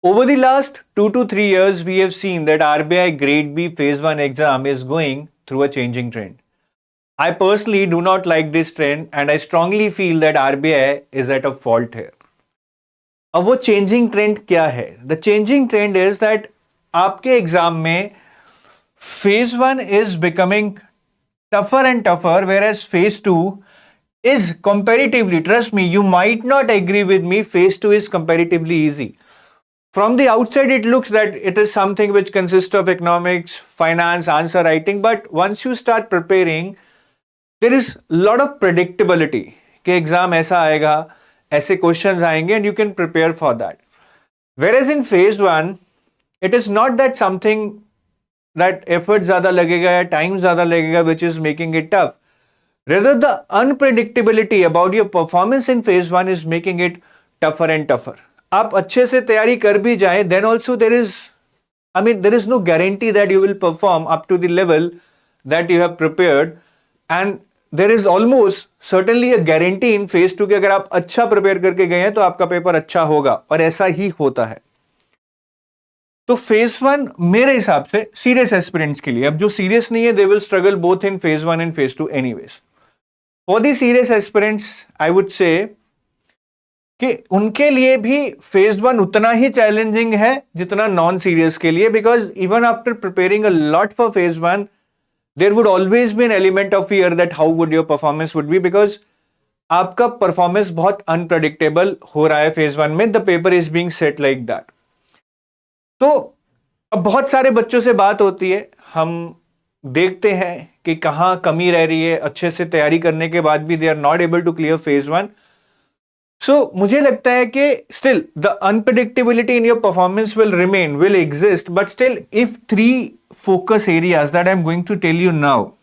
Over the last 2 to 3 years, we have seen that RBI Grade B Phase 1 exam is going through a changing trend. I personally do not like this trend and I strongly feel that RBI is at a fault here. अब वो changing trend क्या है? The changing trend is that आपके exam में Phase 1 is becoming tougher and tougher, whereas Phase 2 is comparatively, trust me, you might not agree with me, Phase 2 is comparatively easy. From the outside, it looks that it is something which consists of economics, finance, answer writing, but once you start preparing, there is a lot of predictability कि exam ऐसा आएगा, ऐसे questions आएंगे and you can prepare for that. Whereas in phase 1, it is not that something that effort ज़्यादा लगेगा या time ज़्यादा लगेगा which is making it tough. Rather, the unpredictability about your performance in phase 1 is making it tougher and tougher. आप अच्छे से तैयारी कर भी जाए, then also there is no guarantee that you will perform up to the level that you have prepared, and there is almost certainly a guarantee in phase 2 कि अगर आप अच्छा प्रिपेयर करके गए हैं तो आपका पेपर अच्छा होगा, और ऐसा ही होता है. तो फेज 1 मेरे हिसाब से सीरियस एस्पिरेंट्स के लिए, अब जो सीरियस नहीं है they will struggle both in phase 1 and phase 2 anyways. For the serious aspirants I would say कि उनके लिए भी फेज 1 उतना ही चैलेंजिंग है जितना नॉन सीरियस के लिए, because even after preparing a lot for phase 1 there would always be an element of fear that how would your performance would be, because आपका परफॉर्मेंस बहुत अनप्रेडिक्टेबल हो रहा है फेज 1 में. The paper is being set like that. तो अब बहुत सारे बच्चों से बात होती है, हम देखते हैं कि कहां कमी रह रही है, अच्छे से तैयारी करने के बाद भी they are not able to clear phase 1. So मुझे लगता है कि still the unpredictability in your performance will exist, but still if 3 focus areas that I'm going to tell you now,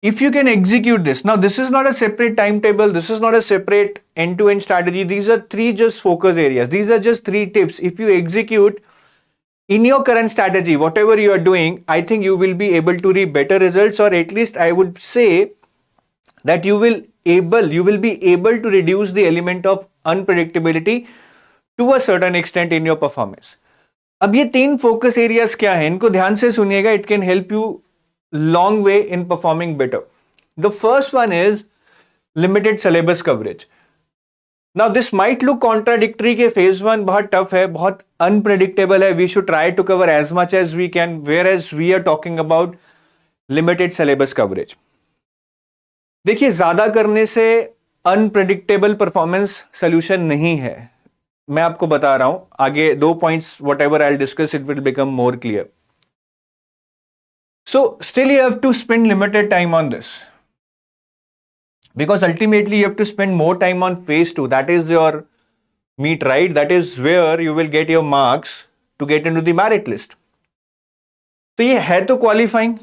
if you can execute this, now this is not a separate timetable, this is not a separate end-to-end strategy, these are 3 just focus areas, these are just 3 tips. If you execute in your current strategy, whatever you are doing, I think you will be able to reap better results, or at least I would say that you will be able to reduce the element of unpredictability to a certain extent in your performance. अब ये 3 focus areas क्या हैं, इनको ध्यान से सुनिएगा, it can help you long way in performing better. The first one is limited syllabus coverage. Now this might look contradictory कि phase 1 बहुत tough है, बहुत unpredictable है, we should try to cover as much as we can, whereas we are talking about limited syllabus coverage. देखिए, ज्यादा करने से unpredictable performance solution नहीं है. मैं आपको बता रहा हूं, आगे 2 points whatever I discuss it will become more clear. So still you have to spend limited time on this, because ultimately you have to spend more time on phase 2. That is your meat, right? That is where you will get your marks to get into the merit list. तो ये है तो qualifying,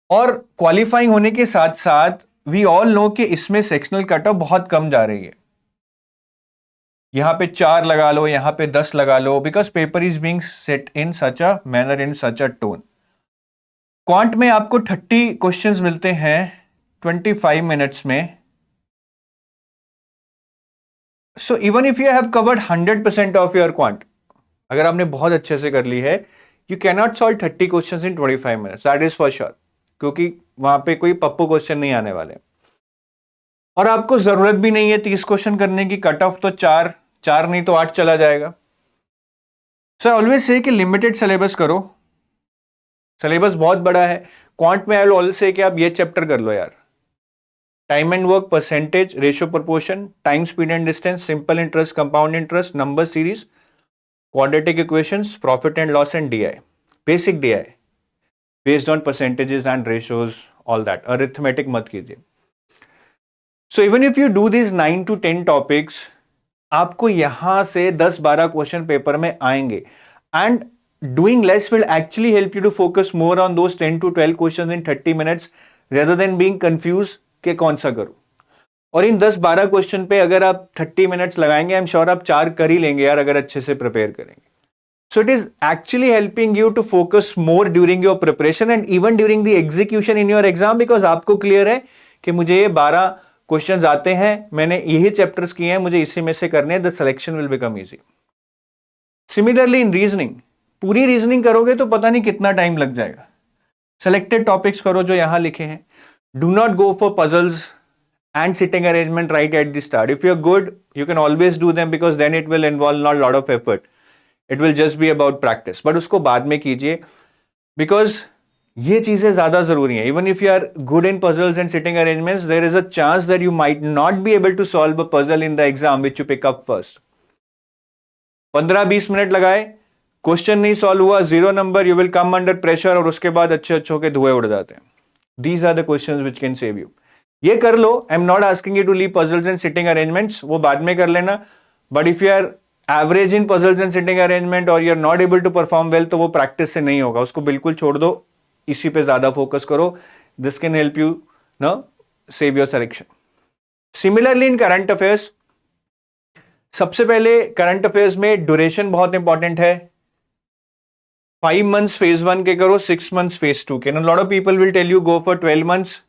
और qualifying होने के साथ साथ we all know कि इसमें सेक्शनल कट ऑफ बहुत कम जा रही है. यहां पे 4 लगा लो, यहां पे 10 लगा लो, because paper is being set in such a manner, in such a tone. Quant में आपको 30 क्वेश्चंस मिलते हैं 25 मिनट्स में. So even if you have covered 100% of your quant, अगर आपने बहुत अच्छे से कर ली है, you can not solve 30 questions in 25 minutes, that is for sure, क्योंकि वहां पे कोई पप्पू क्वेश्चन नहीं आने वाले, और आपको जरूरत भी नहीं है 30 क्वेश्चन करने की. कट ऑफ तो 4 नहीं तो 8 चला जाएगा. सो आई ऑलवेज से कि लिमिटेड सिलेबस करो. सिलेबस बहुत बड़ा है. क्वांट में आई विल ऑलवेज से कि आप ये चैप्टर कर लो यार, time and work, percentage, ratio proportion, time speed and distance, simple interest, compound interest, number series, quadratic equations, profit and loss and DI, basic DI based on percentages and ratios, all that. Arithmetic मत कीजिए. So even if you do these 9 to 10 topics, आपको यहां से 10-12 question paper में आएंगे, and doing less will actually help you to focus more on those 10 to 12 questions in 30 minutes rather than being confused कि कौन सा करूं. और इन 10-12 क्वेश्चन पे अगर आप 30 मिनट्स लगाएंगे, आई एम श्योर आप 4 कर ही लेंगे यार, अगर अच्छे से प्रिपेयर करेंगे. So it is actually helping you to focus more during your preparation and even during the execution in your exam, because आपको clear है कि मुझे ये 12 क्वेश्चंस आते हैं, मैंने यही चैप्टर्स किए हैं, मुझे इसी में से करने हैं, the selection will become easy. Similarly in reasoning, पूरी रीजनिंग करोगे तो पता नहीं कितना टाइम लग जाएगा। सेलेक्टेड टॉपिक्स करो जो यहां लिखे हैं। Do not go for puzzles and sitting arrangement right at the start. If you're good, you can always do them because then it will involve not a lot of effort. It will just be about practice. But उसको बाद में कीजिए because ये चीजें ज्यादा जरूरी हैं. Even if you are good in puzzles and sitting arrangements, there is a chance that you might not be able to solve a puzzle in the exam which you pick up first. 15-20 minute लगाए, question नहीं solve हुआ, 0 number, you will come under pressure और उसके बाद अच्छे अच्छों के धुएं उड़ जाते हैं. These are the questions which can save you. ये कर लो. I am not asking you to leave puzzles and sitting arrangements, वो बाद में कर लेना. But if you are average in puzzles and sitting arrangement और you are not able to perform well, तो वो प्रैक्टिस से नहीं होगा. उसको बिल्कुल छोड़ दो, इसी पे ज्यादा फोकस करो. दिस कैन हेल्प यू न save your selection. Similarly in current affairs, सबसे पहले करंट अफेयर्स में ड्यूरेशन बहुत इंपॉर्टेंट है. 5 months phase 1 के करो, 6 months phase 2 के. Now, lot of people will tell you go for 12 months.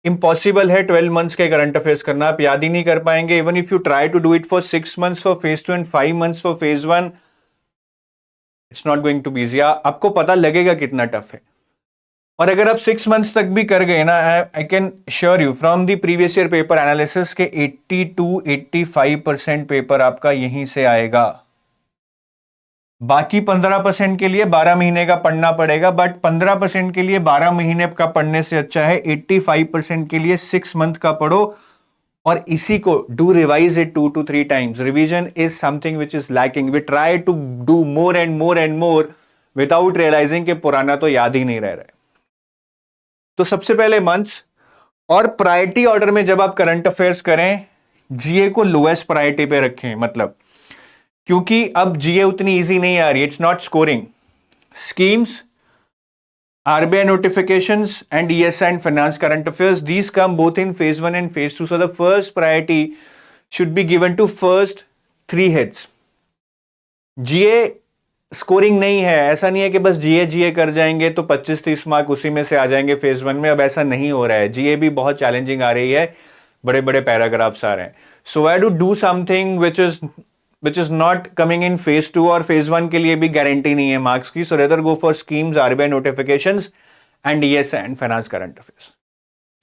Impossible है 12 मंथ्स के करंट अफेयर्स करना, आप याद ही नहीं कर पाएंगे. Even if you try to do it for 6 months for phase 2 and 5 months for phase 1, it's not going to be easy. आपको पता लगेगा कितना टफ है. और अगर आप 6 months तक भी कर गए ना, I can sure you from the previous year paper analysis के 80-85% पेपर आपका यहीं से आएगा. बाकी 15% के लिए 12 महीने का पढ़ना पड़ेगा, बट 15% के लिए 12 महीने का पढ़ने से अच्छा है 85% के लिए 6 month का पढ़ो. और इसी को do revise it 2 to 3 times. Revision is something which is lacking. We try to do more and more and more without realising कि पुराना तो याद ही नहीं रह रहा है. तो सबसे पहले मंथ्स, और प्रायोरिटी ऑर्डर में जब आप करंट अफेयर्स करें, जीए को लोएस्ट प्रायोरिटी पे रखें. मतलब क्योंकि अब जीए उतनी इजी नहीं आ रही. It's not scoring. Schemes, RBI notifications and ESI and finance current affairs, these come both in phase 1 and phase 2. So the first priority should be given to first 3 heads. GA scoring नहीं है. ऐसा नहीं है कि बस जीए कर जाएंगे तो 25-30 मार्क उसी में से आ जाएंगे फेज 1 में. अब ऐसा नहीं हो रहा है. जीए भी बहुत चैलेंजिंग आ रही है, बड़े बड़े पैराग्राफ्स आ रहे हैं. So I do do something which is not coming in phase 2 और phase 1 के लिए भी गारंटी नहीं है मार्क्स की. So rather go for schemes, RBI notifications and ESI and finance current affairs.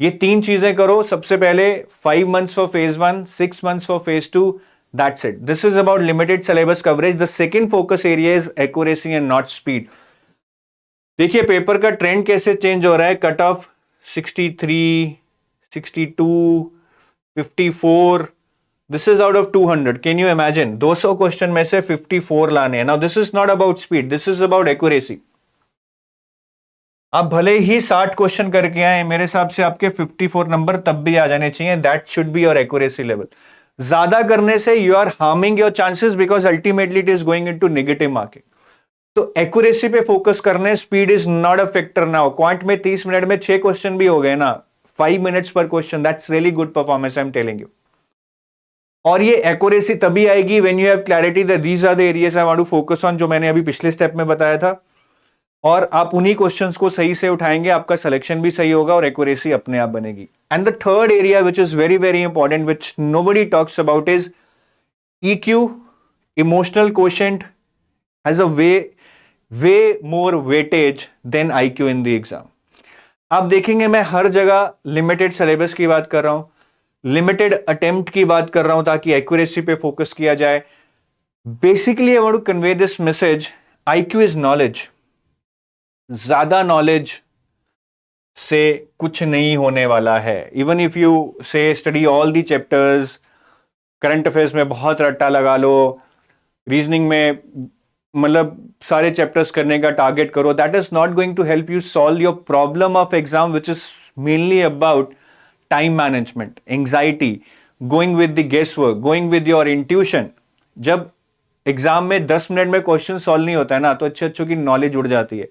ये 3 चीजें करो. सबसे पहले 5 months for phase 1, 6 months for phase 2. That's it. This is about limited syllabus coverage. The second focus area is accuracy and not speed. देखिए paper का trend कैसे change हो रहा है. Cut off 63, 62, 54. This is out of 200. Can you imagine? 200 question में से 54 लाने हैं. Now this is not about speed. This is about accuracy. आप भले ही 60 क्वेश्चन करके आए, मेरे हिसाब से आपके 54 नंबर तब भी आ जाने चाहिए. That should be your accuracy level. ज्यादा करने से you are harming your chances because ultimately it is going into negative marking. तो accuracy पे फोकस करने, speed is not a factor now. Quant में 30 मिनट में 6 क्वेश्चन भी हो गए ना, 5 minutes per question. That's really good performance, I'm telling you. और ये एक्यूरेसी तभी आएगी when you have clarity that these are the areas I want to focus on, जो मैंने अभी पिछले स्टेप में बताया था. और आप उन्हीं क्वेश्चंस को सही से उठाएंगे, आपका सिलेक्शन भी सही होगा और एक्यूरेसी अपने आप बनेगी. And the third area which is very very important which nobody talks about is EQ, emotional quotient, has a way more weightage than IQ in the exam. आप देखेंगे मैं हर जगह लिमिटेड सिलेबस की बात कर रहा हूं, लिमिटेड अटेम्प्ट की बात कर रहा हूं ताकि एक्यूरेसी पे फोकस किया जाए. Basically I want to convey this message. IQ is knowledge. ज्यादा नॉलेज से कुछ नहीं होने वाला है. Even if you say study all the chapters, current affairs में बहुत रट्टा लगा लो, रीजनिंग में मतलब सारे चैप्टर्स करने का टारगेट करो, that is not going to help you solve your problem of exam which is mainly about time management, anxiety, going with the guess work, going with your intuition. जब exam में 10 minute में question solve नहीं होता है ना, तो अच्छे अच्छों की नॉलेज उड़ जाती है.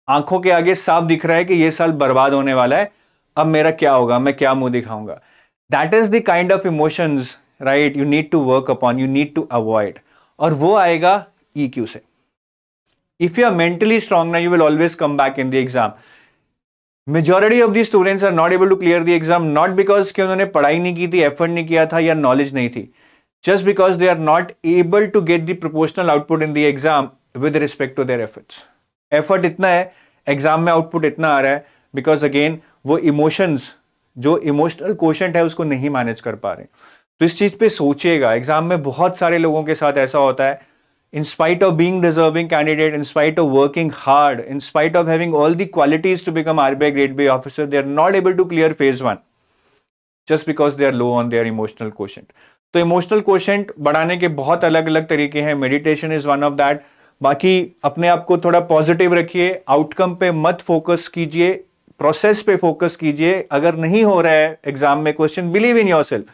आंखों के आगे साफ दिख रहा है कि ये साल बर्बाद होने वाला है, अब मेरा क्या होगा, मैं क्या मुंह दिखाऊंगा. That is the kind of emotions, right, you need to work upon, you need to avoid. और वो आएगा EQ से. If you are mentally strong ना, you will always come back in the exam. Majority of these students are not able to clear the exam not because कि उन्होंने पढ़ाई नहीं की थी, एफर्ट नहीं किया था या नॉलेज नहीं थी. just because they are not able to get the proportional output in the exam with respect to their efforts. Effort इतना है, एग्जाम में आउटपुट इतना आ रहा है, बिकॉज अगेन वो इमोशंस, जो इमोशनल क्वोशंट है उसको नहीं मैनेज कर पा रहे. तो इस चीज पे सोचिएगा. एग्जाम में बहुत सारे लोगों के साथ ऐसा होता है, in spite of being deserving candidate, in spite of working hard, in spite of having all the qualities to become RBI Grade B officer, they are not able to clear phase 1 just because they are low on their emotional quotient. तो emotional quotient बढ़ाने के बहुत अलग अलग तरीके हैं. Meditation is one of that. बाकी अपने आप को थोड़ा पॉजिटिव रखिए, आउटकम पे मत फोकस कीजिए, प्रोसेस पे फोकस कीजिए. अगर नहीं हो रहा है एग्जाम में क्वेश्चन, बिलीव इन योरसेल्फ.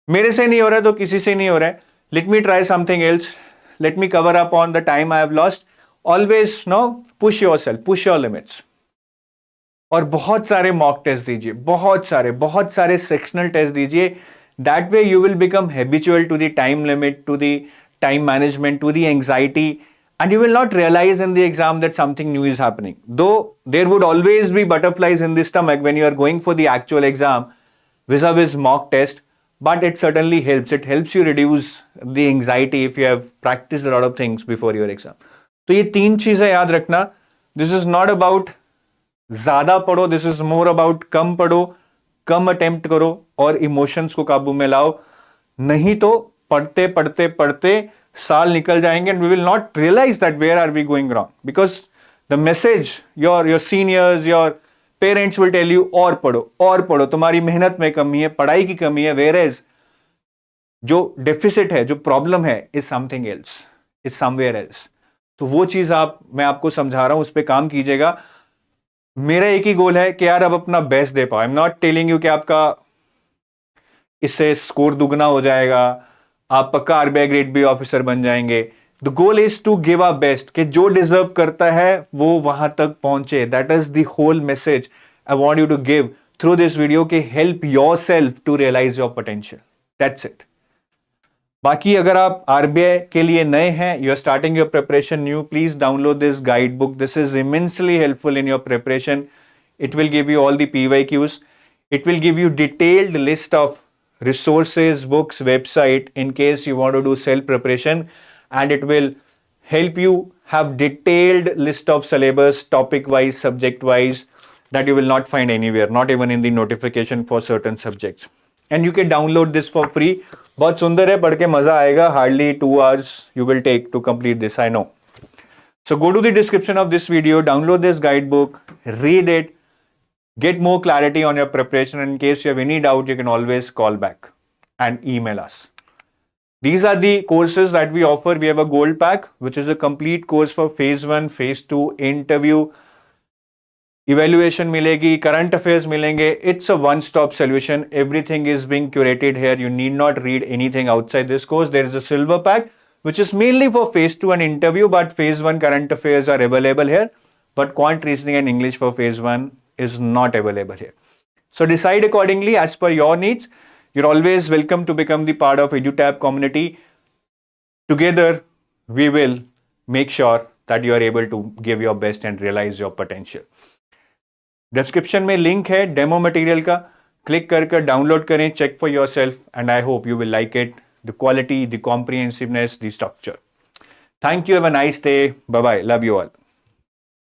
मेरे से नहीं हो रहा है तो किसी से नहीं हो रहा है. Let me try something else. Let me cover up on the time I have lost. Always no, push yourself, push your limits. और बहुत सारे मॉक टेस्ट दीजिए, बहुत सारे सेक्शनल टेस्ट दीजिए. That way you will become habitual to the time limit, to the time management, to the anxiety, and you will not realize in the exam that something new is happening. Though there would always be butterflies in the stomach when you are going for the actual exam vis-a-vis mock test, but it certainly helps. It helps you reduce the anxiety if you have practiced a lot of things before your exam. तो ये 3 चीजें याद रखना. This is not about ज्यादा पढ़ो, this is more about कम पढ़ो, कम attempt करो और इमोशंस को काबू में लाओ. नहीं तो पढ़ते पढ़ते पढ़ते साल निकल जाएंगे and we will not realise that where are we going wrong, because the message your seniors, your parents will tell you और पढ़ो, तुम्हारी मेहनत में कमी है, पढ़ाई की कमी है. वेयर एज जो डेफिसिट है, जो प्रॉब्लम है, is something else, is somewhere else. तो वो चीज मैं आपको समझा रहा हूं, उस पर काम कीजिएगा. मेरा एक ही गोल है कि यार अब अपना बेस्ट दे पाओ. आई एम नॉट टेलिंग यू कि आपका इससे स्कोर दुगना हो जाएगा, आप पक्का आरबीआई ग्रेड बी ऑफिसर बन जाएंगे. The goal is to give a best, कि जो डिजर्व करता है वो वहां तक पहुंचे. That is the whole message I want you to give through this video, कि help yourself to realise your potential. That's it. बाकी अगर आप आरबीआई के लिए नए हैं, you are starting your preparation new, please download this guide book. This is immensely helpful in your preparation. It will give you all the PYQs. It will give you detailed list of resources, books, website in case you want to do self preparation, and it will help you have detailed list of syllabus, topic wise, subject wise, that you will not find anywhere, not even in the notification for certain subjects. And you can download this for free. बहुत सुंदर है, पढ़ के मजा आएगा. Hardly 2 hours you will take to complete this, I know. So go to the description of this video, download this guidebook, read it, get more clarity on your preparation. In case you have any doubt, you can always call back and email us. These are the courses that we offer. We have a gold pack, which is a complete course for phase 1, phase 2, interview, evaluation मिलेगी, current affairs मिलेंगे. It's a one-stop solution. Everything is being curated here. You need not read anything outside this course. There is a silver pack, which is mainly for phase 2 and interview, but phase 1 current affairs are available here. But quant reasoning and English for phase 1 is not available here. So decide accordingly as per your needs. You're always welcome to become the part of EduTap community. Together, we will make sure that you are able to give your best and realize your potential. Description में link है demo material का, click कर download करें, check for yourself, and I hope you will like it. The quality, the comprehensiveness, the structure. Thank you. Have a nice day. Bye bye. Love you all.